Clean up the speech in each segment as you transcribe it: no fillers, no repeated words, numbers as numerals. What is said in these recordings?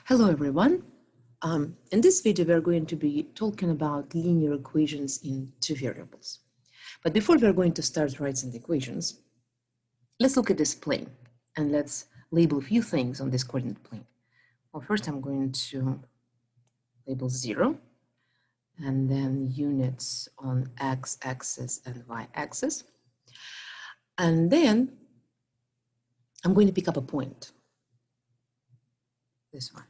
Hello, everyone. In this video, we're going to be talking about linear equations in two variables. But before we're going to start writing the equations, let's look at this plane and let's label a few things on this coordinate plane. Well, first I'm going to label 0 and then units on x-axis and y-axis. And then I'm going to pick up a point, this one.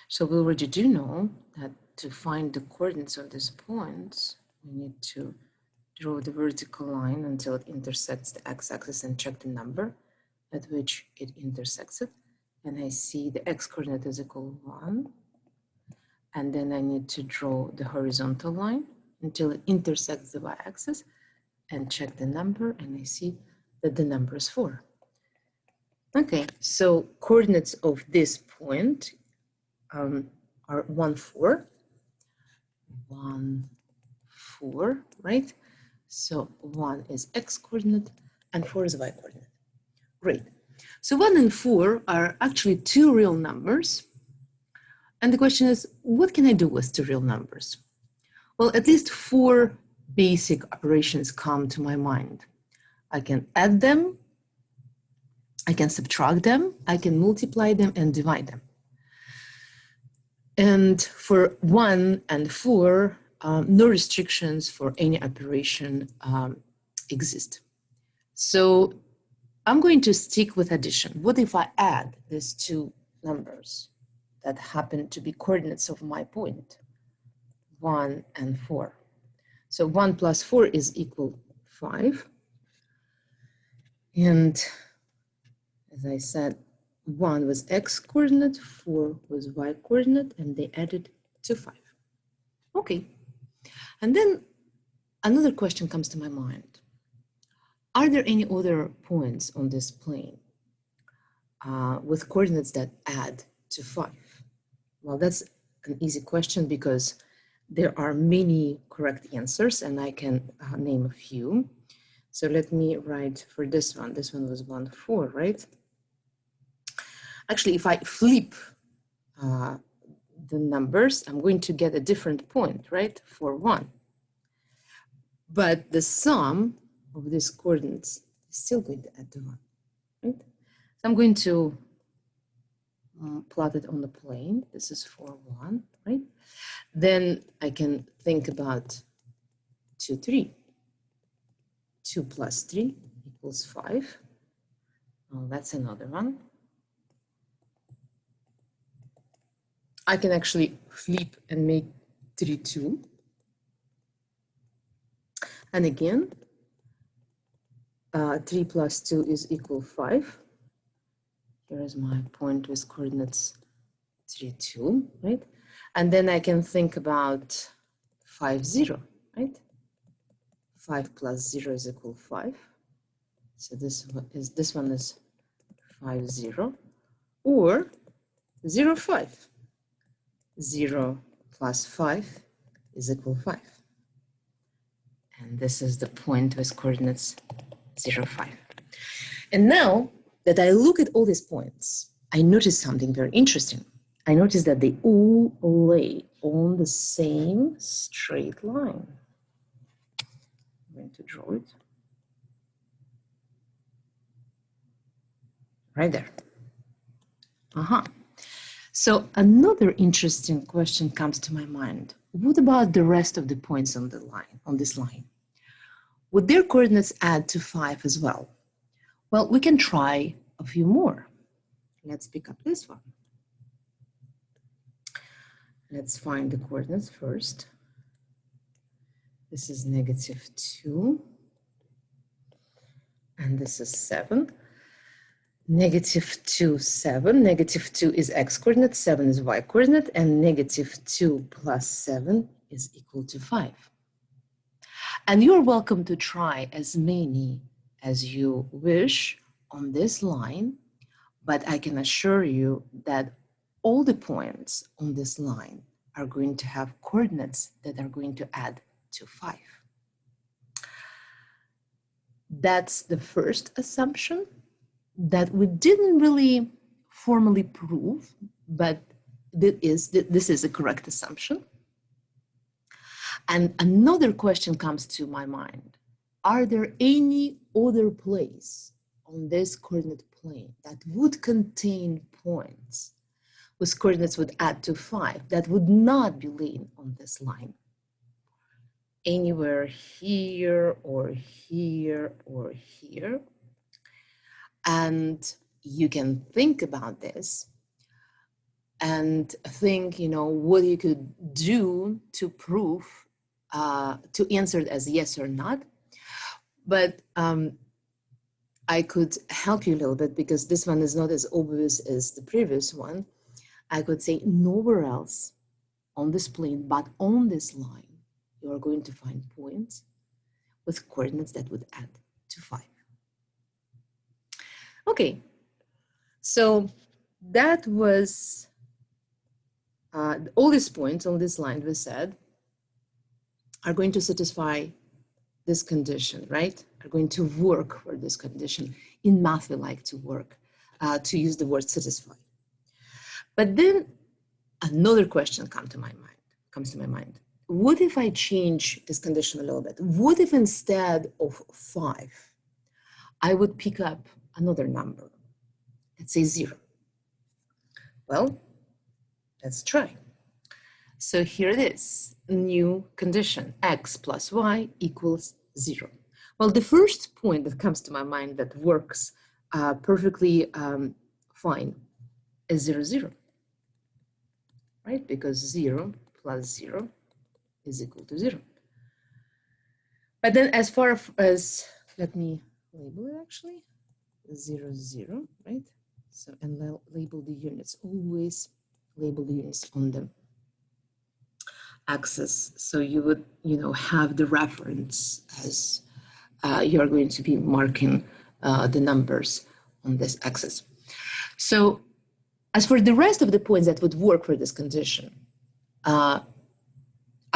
So we already do know that to find the coordinates of this point, we need to draw the vertical line until it intersects the x-axis and check the number at which it intersects it. And I see the x-coordinate is equal 1. And then I need to draw the horizontal line until it intersects the y-axis and check the number, and I see that the number is 4. Okay, so coordinates of this point are 1, 4, 1, 4, right? So 1 is x coordinate and 4 is y coordinate. Great. So 1 and 4 are actually two real numbers. And the question is, what can I do with two real numbers? Well, at least 4 basic operations come to my mind. I can add them, I can subtract them, I can multiply them and divide them. And for 1 and 4, no restrictions for any operation exist. So I'm going to stick with addition. What if I add these two numbers that happen to be coordinates of my point, 1 and 4? So 1 plus 4 is equal 5. And as I said, 1 was x coordinate, 4 was y coordinate, and they added to 5. Okay. And then another question comes to my mind. Are there any other points on this plane with coordinates that add to 5? Well, that's an easy question because there are many correct answers, and I can name a few. So let me write for this one. This one was 1, 4, right? Actually, if I flip the numbers, I'm going to get a different point, right, for 1. But the sum of these coordinates is still going to add to 1, right? So I'm going to plot it on the plane. This is for 1, right? Then I can think about 2, 3. 2 plus 3 equals 5. Oh, that's another one. I can actually flip and make 3, 2. And again, 3 plus 2 is equal 5. Here is my point with coordinates 3, 2, right? And then I can think about 5, 0, right? 5 plus 0 is equal 5. So this one is 5, 0. Or 0, 5. 0 plus 5 is equal 5. And this is the point with coordinates 0, 5. And now that I look at all these points, I notice something very interesting. I notice that they all lay on the same straight line. I'm going to draw it. Right there. So another interesting question comes to my mind. What about the rest of the points on the line, on this line? Would their coordinates add to 5 as well? Well, we can try a few more. Let's pick up this one. Let's find the coordinates first. This is -2. And this is 7. -2, 7. -2 is x coordinate, 7 is y coordinate, and -2 plus 7 is equal to 5. And you're welcome to try as many as you wish on this line, but I can assure you that all the points on this line are going to have coordinates that are going to add to 5. That's the first assumption, that we didn't really formally prove, but this is a correct assumption. And another question comes to my mind. Are there any other place on this coordinate plane that would contain points whose coordinates would add to 5 that would not be laying on this line? Anywhere here or here or here. And you can think about this and think, what you could do to prove, to answer it as yes or not. But I could help you a little bit because this one is not as obvious as the previous one. I could say nowhere else on this plane, but on this line, you are going to find points with coordinates that would add to 5. Okay, so that was all these points on this line we said are going to satisfy this condition, right? Are going to work for this condition. In math, we like to work, to use the word satisfy. But then another question comes to my mind. What if I change this condition a little bit? What if instead of 5, I would pick up another number, let's say 0? Well, let's try. So here it is, new condition, x plus y equals 0. Well, the first point that comes to my mind that works perfectly fine is 0, 0, right? Because 0 plus 0 is equal to 0. But then as far as, let me label it actually, 0, 0, right? So, and label the units, always label the units on the axis. So you would, have the reference as you're going to be marking the numbers on this axis. So as for the rest of the points that would work for this condition,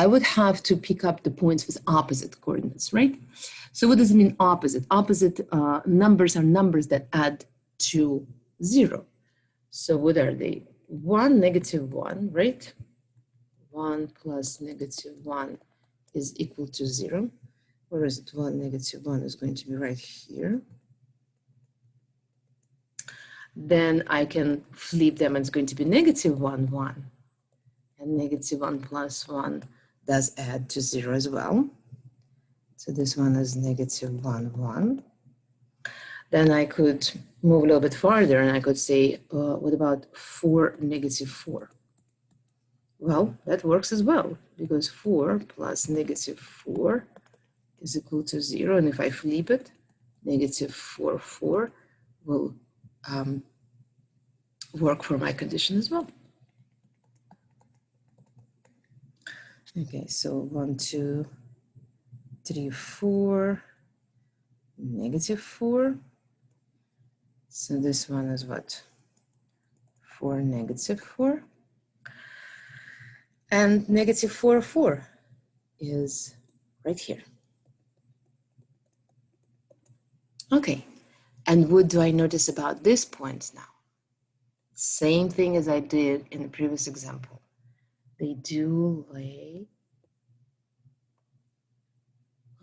I would have to pick up the points with opposite coordinates, right? So what does it mean opposite? Opposite numbers are numbers that add to 0. So what are they? 1, -1, right? 1 plus -1 is equal to 0. Where is it? 1, -1 is going to be right here. Then I can flip them and it's going to be -1, 1. And -1 plus 1 does add to 0 as well. So this one is -1, 1. Then I could move a little bit farther and I could say, what about 4, -4? Well, that works as well because 4 plus -4 is equal to 0. And if I flip it, -4, 4 will work for my condition as well. Okay, so 1, 2, 3, 4, -4. So this one is what? 4, -4. And -4, 4 is right here. Okay, and what do I notice about this point now? Same thing as I did in the previous example. They do lay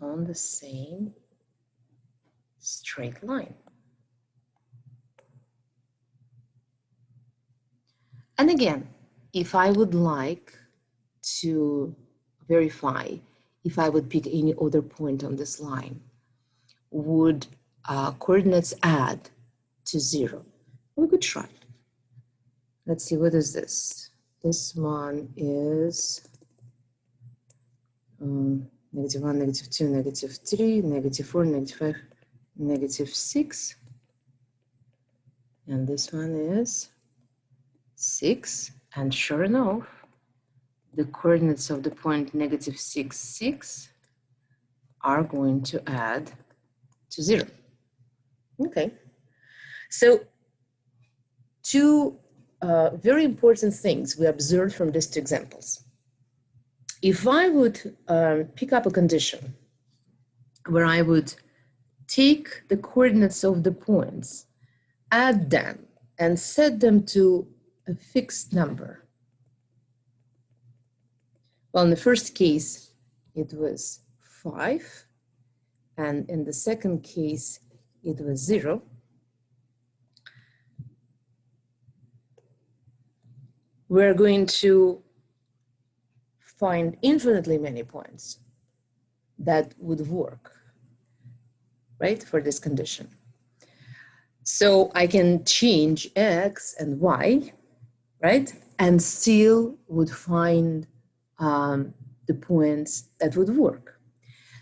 on the same straight line. And again, if I would like to verify if I would pick any other point on this line, would coordinates add to 0? We could try. Let's see, what is this? This one is -1, -2, -3, -4, -5, -6. And this one is 6. And sure enough, the coordinates of the point -6, 6 are going to add to 0. Okay. So two very important things we observed from these two examples. If I would pick up a condition where I would take the coordinates of the points, add them, and set them to a fixed number. Well, in the first case, it was 5, and in the second case, it was 0. We're going to find infinitely many points that would work, right, for this condition. So I can change x and y, right, and still would find the points that would work.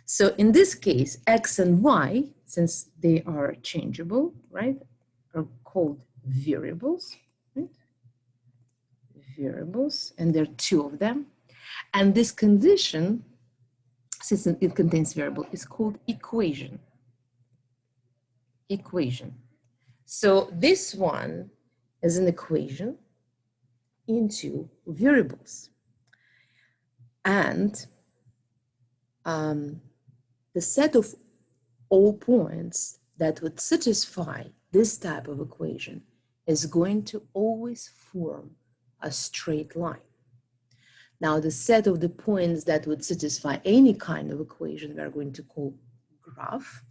So in this case, x and y, since they are changeable, right, are called variables, right? Variables, and there are 2 of them. And this condition, since it contains variable, is called equation. Equation. So this one is an equation into variables. And the set of all points that would satisfy this type of equation is going to always form a straight line. Now, the set of the points that would satisfy any kind of equation we are going to call graph.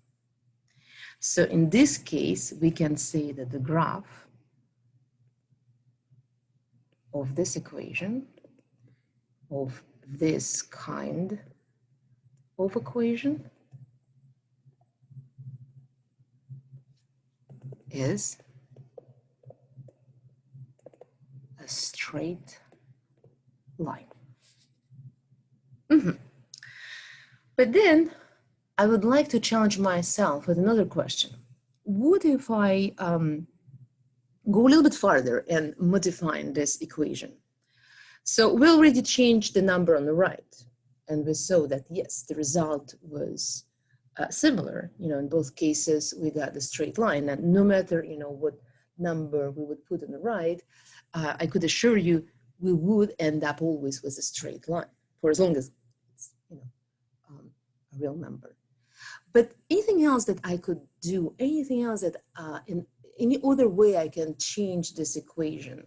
So in this case, we can say that the graph of this equation, of this kind of equation, is a straight line. But then I would like to challenge myself with another question. What if I go a little bit farther and modify this equation? So we already changed the number on the right, and we saw that, yes, the result was similar. In both cases, we got the straight line, and no matter, what number we would put on the right, I could assure you we would end up always with a straight line for as long as it's, a real number. But anything else that I could do, anything else that in any other way I can change this equation,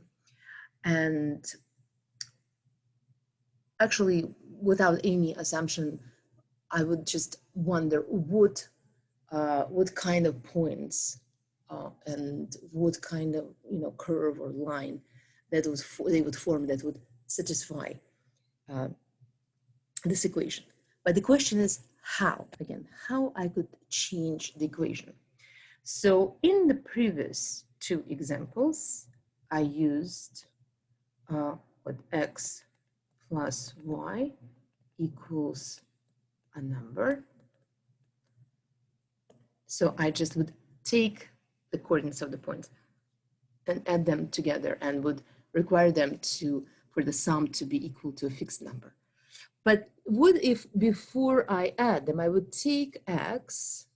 and actually without any assumption, I would just wonder what kind of points and what kind of curve or line that they would form that would satisfy this equation. But the question is how, again, how I could change the equation. So in the previous 2 examples, I used what x plus y equals a number. So I just would take the coordinates of the points and add them together and would require them for the sum to be equal to a fixed number. But what if before I add them, I would take x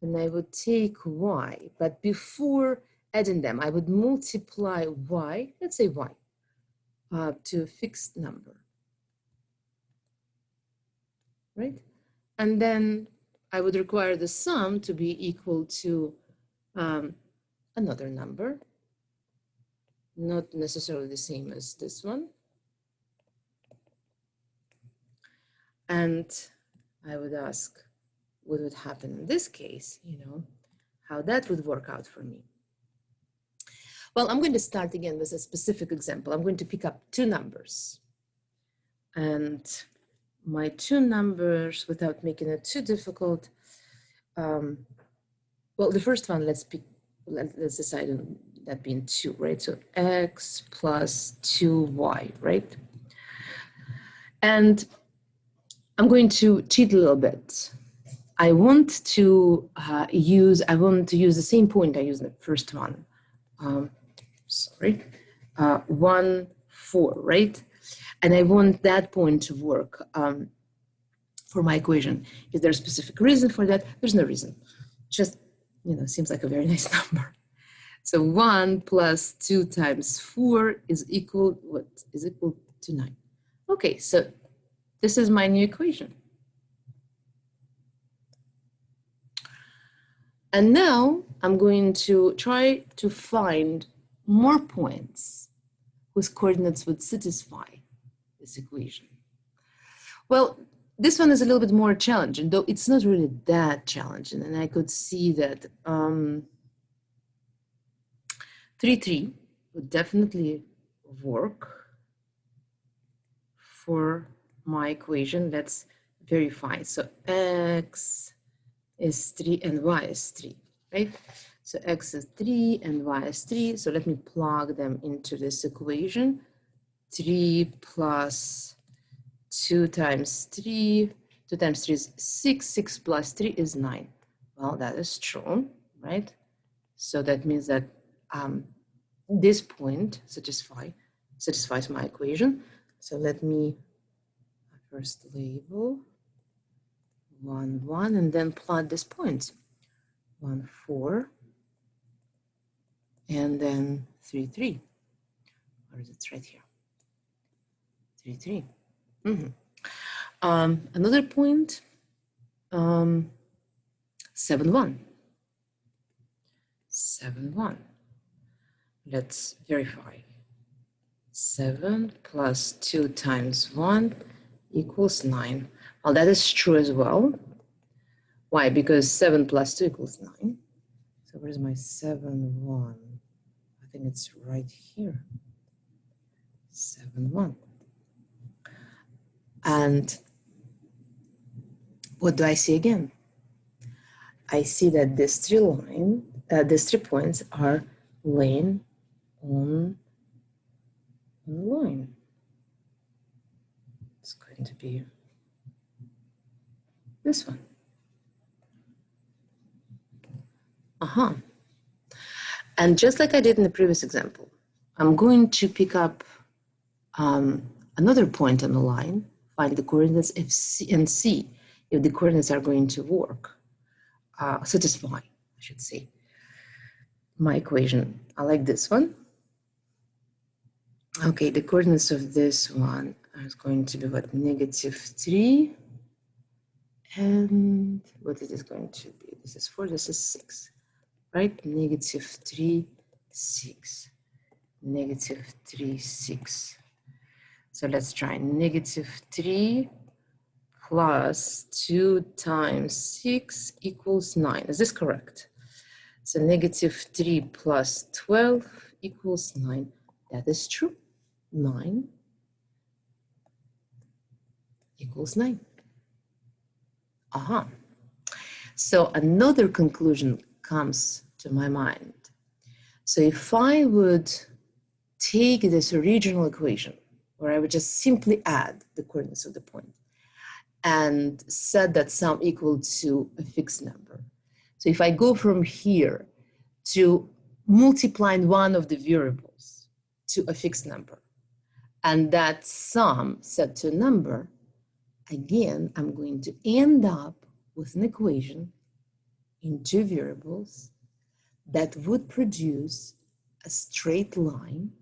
and I would take y, but before adding them, I would multiply y, let's say y, to a fixed number, right? And then I would require the sum to be equal to another number, not necessarily the same as this one. And I would ask what would happen in this case, how that would work out for me. Well, I'm going to start again with a specific example. I'm going to pick up 2 numbers. And my 2 numbers, without making it too difficult, well, the first one, let's decide on that being 2, right? So x plus 2y, right? And I'm going to cheat a little bit. I want to use the same point I used in the first one. 1, 4, right? And I want that point to work for my equation. Is there a specific reason for that? There's no reason. Just, seems like a very nice number. So 1 plus 2 times 4 is equal, what? Is equal to 9. Okay, so this is my new equation. And now I'm going to try to find more points whose coordinates would satisfy this equation. Well, this one is a little bit more challenging, though it's not really that challenging. And I could see that 3 would definitely work for my equation. Let's verify. So x is 3 and y is 3, right? So x is 3 and y is 3. So let me plug them into this equation. 3 plus 2 times 3. 2 times 3 is 6. 6 plus 3 is 9. Well, that is true, right? So that means that this point satisfies my equation. So let me first label 1, 1, and then plot this point. 1, 4, and then 3, 3. Or is it right here? 3, 3. Another point, 7, 1. 7, 1. Let's verify. 7 plus 2 times 1 equals 9. Well, that is true as well. Why? Because 7 plus 2 equals 9. So where's my 7, 1? I think it's right here. 7, 1. And what do I see again? I see that these 3 points are laying on a line. It's going to be this one. And just like I did in the previous example, I'm going to pick up another point on the line, find the coordinates and see if the coordinates are going to work, satisfy, I should say, my equation. I like this one. Okay, the coordinates of this one is going to be what? -3. And what is this going to be? This is 4, this is 6, right? -3, 6. -3, 6. So let's try -3 plus 2 times 6 equals 9. Is this correct? So -3 plus 12 equals 9. That is true. 9 equals 9. So another conclusion comes to my mind. So if I would take this original equation, where I would just simply add the coordinates of the point and set that sum equal to a fixed number. So if I go from here to multiplying one of the variables to a fixed number, and that sum set to a number, again, I'm going to end up with an equation in 2 variables that would produce a straight line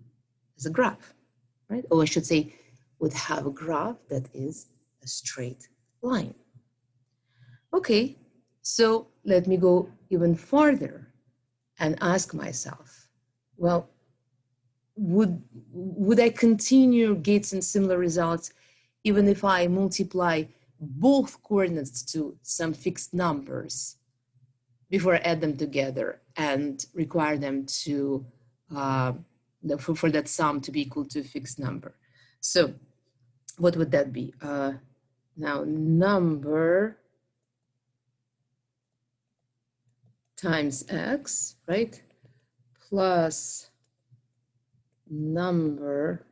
as a graph, right? Or I should say, would have a graph that is a straight line. Okay, so let me go even farther and ask myself, well, would I continue getting similar results even if I multiply both coordinates to some fixed numbers before I add them together and require them to, for that sum to be equal to a fixed number? So what would that be? Now number times x, right? Plus number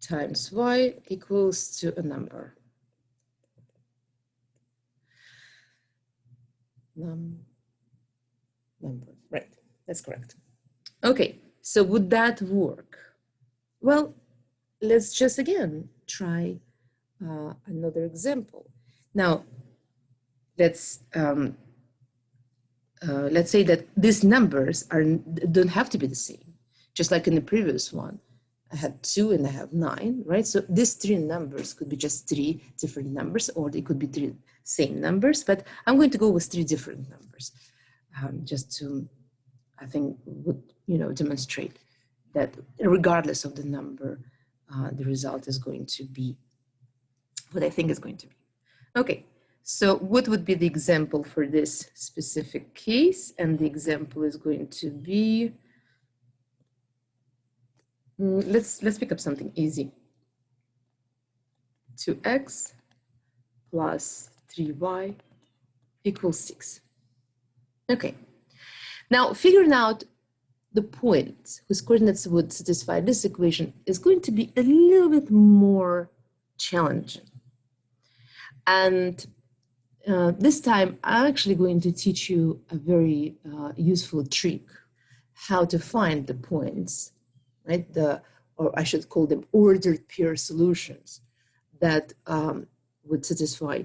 times y equals to a number. Number, right, that's correct. Okay, so would that work? Well, let's just again try another example. Now, let's say that these numbers don't have to be the same. Just like in the previous one, I had 2 and I have 9, right? So these 3 numbers could be just 3 different numbers, or they could be same numbers, but I'm going to go with 3 different numbers, just to, I think, would, demonstrate that regardless of the number, the result is going to be what I think is going to be. Okay, so what would be the example for this specific case? And the example is going to be, let's pick up something easy. 2x plus 3y equals 6. Okay, now figuring out the point whose coordinates would satisfy this equation is going to be a little bit more challenging. And this time, I'm actually going to teach you a very useful trick, how to find the points, right? Or I should call them ordered pair solutions that would satisfy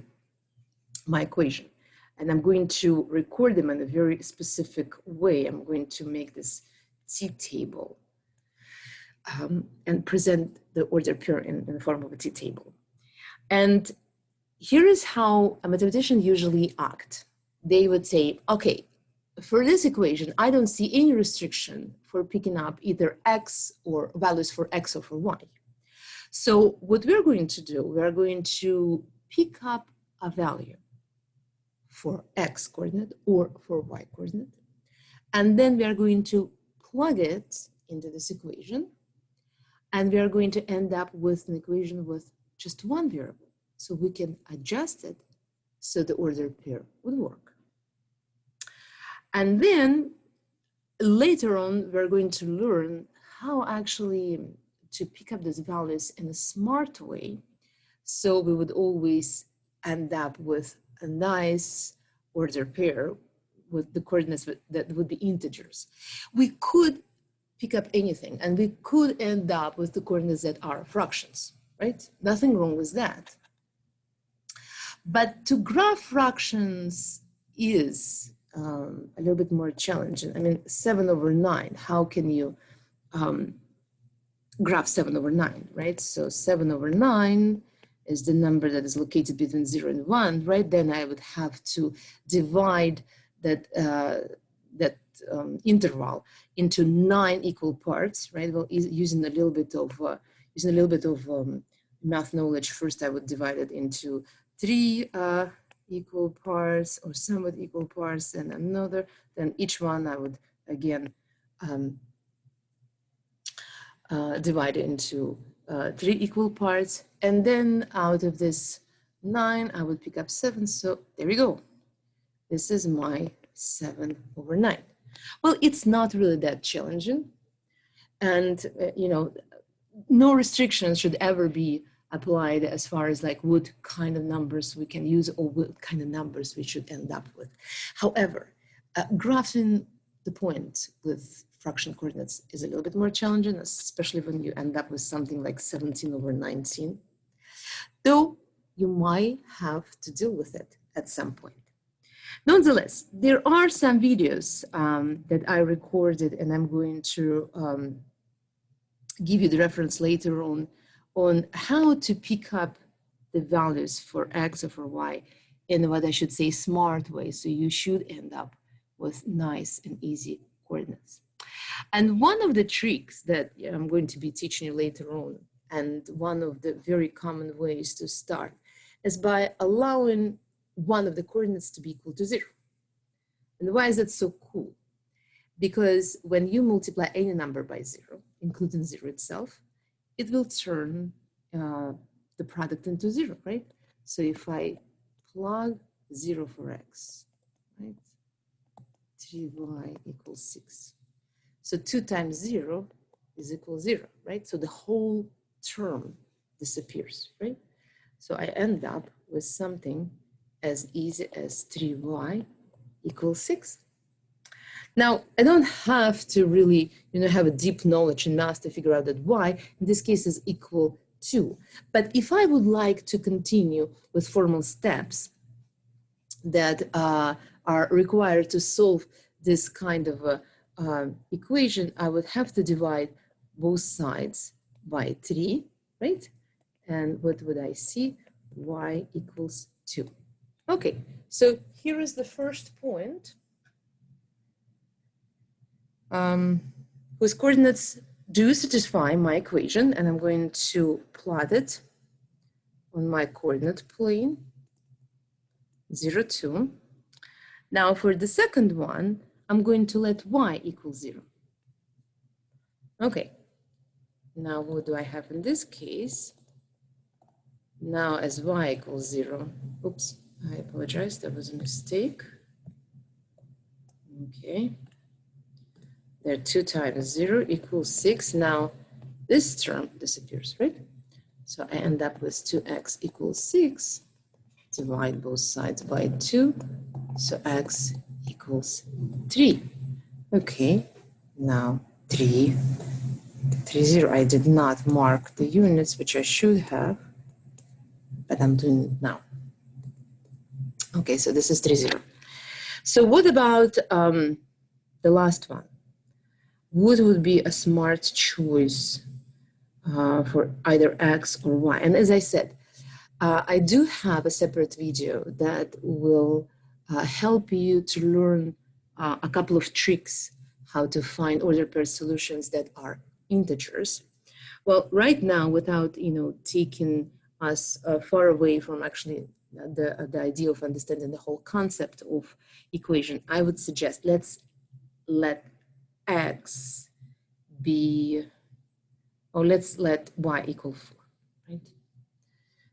my equation. And I'm going to record them in a very specific way. I'm going to make this T-table and present the ordered pair in the form of a T-table. And here is how a mathematician usually act. They would say, okay, for this equation, I don't see any restriction for picking up either x or values for x or for y. So what we're going to do, we're going to pick up a value for x coordinate or for y coordinate. And then we are going to plug it into this equation. And we are going to end up with an equation with just one variable. So we can adjust it so the ordered pair would work. And then later on, we're going to learn how actually to pick up those values in a smart way. So we would always end up with a nice ordered pair with the coordinates that would be integers. We could pick up anything and we could end up with the coordinates that are fractions, right? Nothing wrong with that. But to graph fractions is a little bit more challenging. I mean, 7 over 9, how can you graph 7 over 9, right? So 7 over 9 is the number that is located between 0 and 1, right? Then I would have to divide that, interval into 9 equal parts, right? Well, using a little bit of math knowledge, first I would divide it into 3 equal parts or somewhat equal parts and another. Then each one I would again divide it into 3 equal parts. And then out of this 9, I would pick up 7. So there we go. This is my 7 over 9. Well, it's not really that challenging. And, no restrictions should ever be applied as far as like what kind of numbers we can use or what kind of numbers we should end up with. However, graphing the point with fraction coordinates is a little bit more challenging, especially when you end up with something like 17 over 19, though you might have to deal with it at some point. Nonetheless, there are some videos that I recorded and I'm going to give you the reference later on how to pick up the values for x or for y in what I should say smart way. So you should end up with nice and easy coordinates. And one of the tricks that I'm going to be teaching you later on, and one of the very common ways to start, is by allowing one of the coordinates to be equal to 0. And why is that so cool? Because when you multiply any number by 0, including 0 itself, it will turn the product into 0, right? So if I plug 0 for x, right? 3y equals 6. So 2 times 0 is equal 0, right? So the whole term disappears, right? So I end up with something as easy as 3y equals 6. Now, I don't have to really, have a deep knowledge in math to figure out that y, in this case, is equal to. But if I would like to continue with formal steps that are required to solve this kind of equation, I would have to divide both sides by 3, right? And what would I see? Y equals 2. Okay, so here is the first point whose coordinates do satisfy my equation, and I'm going to plot it on my coordinate plane, 0, 2. Now for the second one, I'm going to let y equal 0. Okay, now what do I have in this case? Now as y equals 0, oops, I apologize, that was a mistake. Okay, there 2 times 0 equals 6. Now this term disappears, right? So I end up with 2x equals 6. Divide both sides by 2. So x equals 3. Okay, now 3, 3, 0. I did not mark the units, which I should have, but I'm doing it now. Okay, so this is 3, 0. So what about the last one? What would be a smart choice for either x or y? And as I said, I do have a separate video that will help you to learn a couple of tricks how to find order pair solutions that are integers. Well, right now, without taking us far away from actually the idea of understanding the whole concept of equation, I would suggest let's let x be, or let's let y equal 4, right?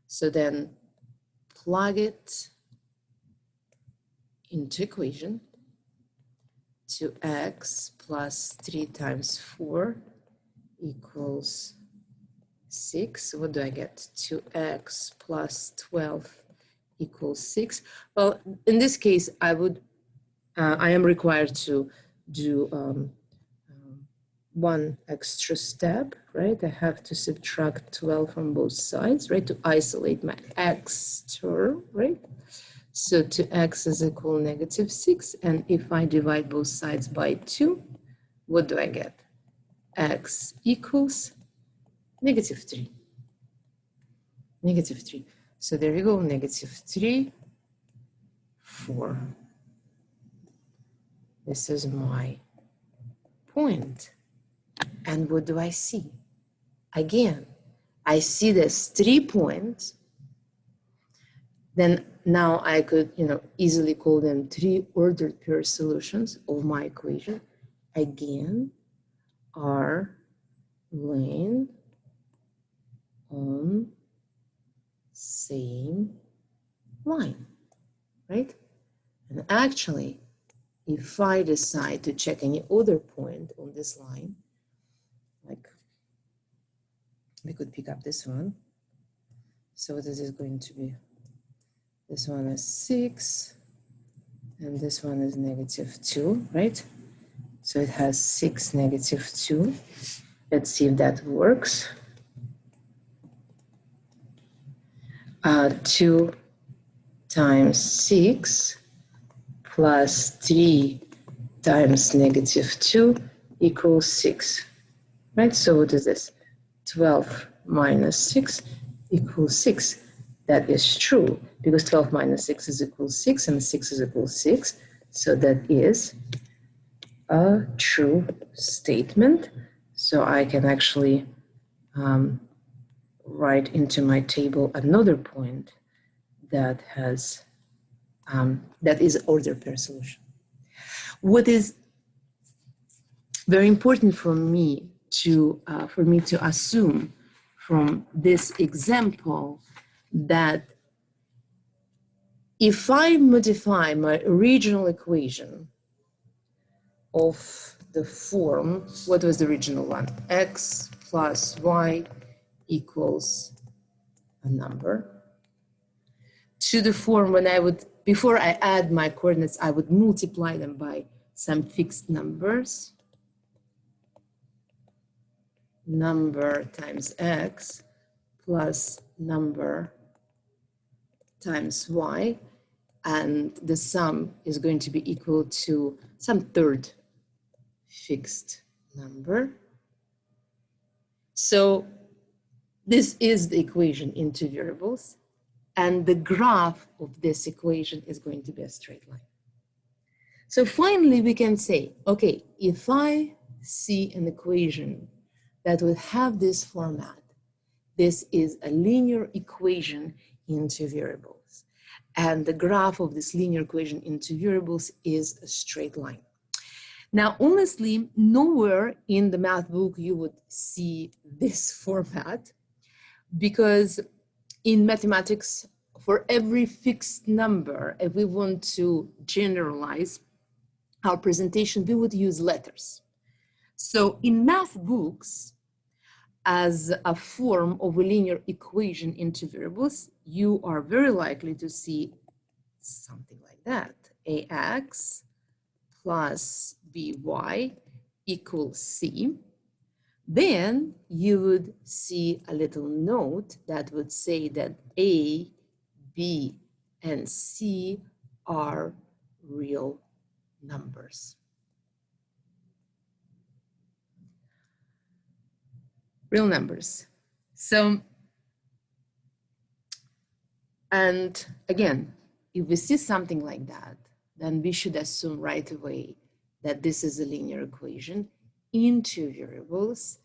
So then plug it into equation. 2x plus 3 times 4 equals 6. What do I get? 2x plus 12 equals 6. Well, in this case, I am required to do one extra step, right? I have to subtract 12 from both sides, right? To isolate my x term, right? So 2x is equal negative 6. And if I divide both sides by 2, what do I get? X equals negative 3. Negative 3. So there you go, negative 3, 4. This is my point. And what do I see? Again, I see there's 3 points. Then now I could, easily call them 3 ordered pair solutions of my equation. Again, are laying on same line, right? And actually, if I decide to check any other point on this line, like we could pick up this one. So this is going to be, this one is 6, and this one is negative 2, right? So it has 6, negative 2. Let's see if that works. 2 times 6 plus 3 times negative 2 equals 6, right? So what is this? 12 minus 6 equals 6. That is true, because 12 minus 6 is equal 6, and 6 is equal 6. So that is a true statement. So I can actually write into my table another point that has that is order pair solution. What is very important for me to assume from this example that if I modify my original equation of the form, what was the original one? X plus y equals a number, to the form when I would, before I add my coordinates, I would multiply them by some fixed numbers. Number times x plus number times y, and the sum is going to be equal to some third fixed number. So this is the equation in 2 variables. and the graph of this equation is going to be a straight line. So finally, we can say, okay, if I see an equation that would have this format, this is a linear equation into variables. And the graph of this linear equation into variables is a straight line. Now, honestly, nowhere in the math book you would see this format, because in mathematics, for every fixed number, if we want to generalize our presentation, we would use letters. So in math books, as a form of a linear equation into variables, you are very likely to see something like that. AX plus BY equals C. Then you would see a little note that would say that A, B, and C are real numbers. Real numbers. So, and again, if we see something like that, then we should assume right away that this is a linear equation into variables.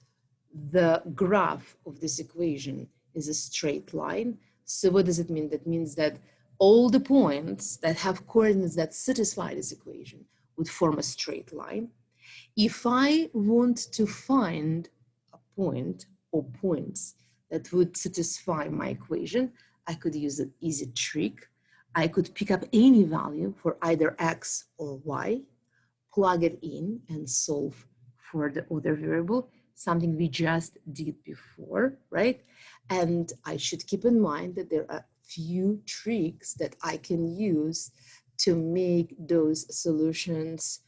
The graph of this equation is a straight line. So what does it mean? That means that all the points that have coordinates that satisfy this equation would form a straight line. If I want to find a point or points that would satisfy my equation, I could use an easy trick. I could pick up any value for either X or Y, plug it in and solve for the other variable, something we just did before, right? And I should keep in mind that there are few tricks that I can use to make those solutions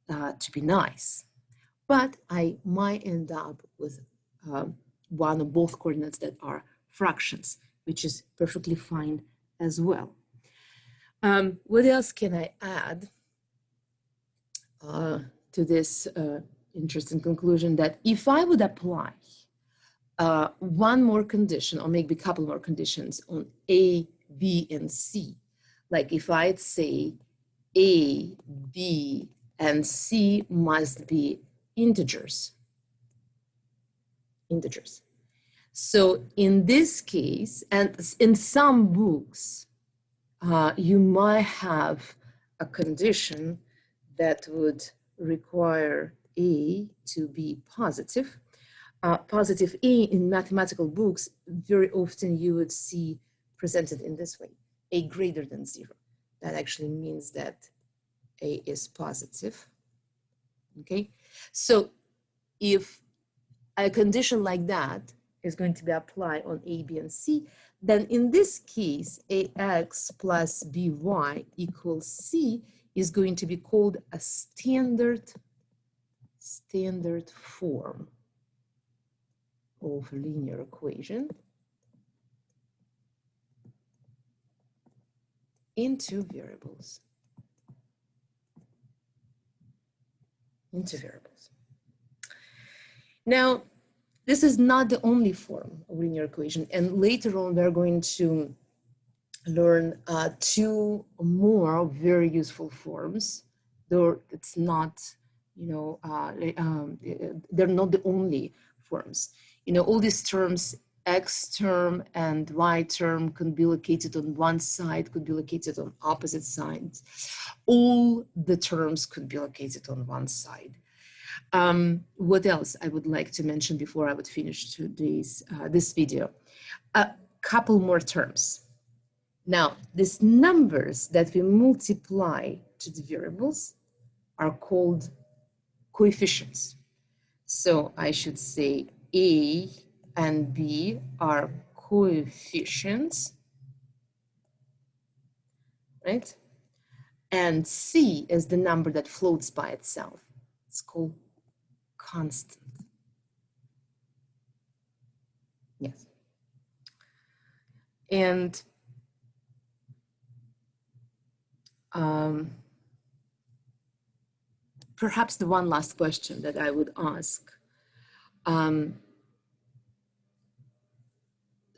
to be nice. But I might end up with one or both coordinates that are fractions, which is perfectly fine as well. What else can I add to this interesting conclusion? That if I would apply one more condition, or maybe a couple more conditions on A, B, and C, like if I'd say A, B, and C must be integers. So in this case, and in some books, you might have a condition that would require A to be positive. Positive A in mathematical books, very often you would see presented in this way, A greater than 0. That actually means that A is positive, okay? So if a condition like that is going to be applied on A, B, and C, then in this case, AX plus BY equals C is going to be called a standard form of a linear equation into variables. Now, this is not the only form of linear equation, and later on we're going to learn two more very useful forms, though it's not, they're not the only forms. All these terms, X term and Y term, can be located on one side, could be located on opposite sides. All the terms could be located on one side. What else I would like to mention before I would finish today's this video? A couple more terms. Now, these numbers that we multiply to the variables are called coefficients. So I should say A and B are coefficients, right? And C is the number that floats by itself. It's called constant. Yes. And perhaps the one last question that I would ask,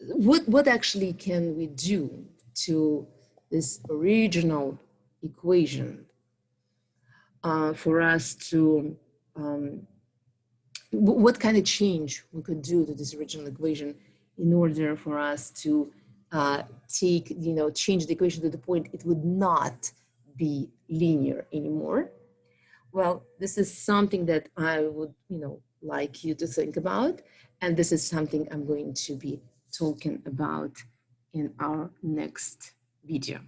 what actually can we do to this original equation, for us to, what kind of change we could do to this original equation in order for us to change the equation to the point it would not be linear anymore. Well, this is something that I would, like you to think about. And this is something I'm going to be talking about in our next video.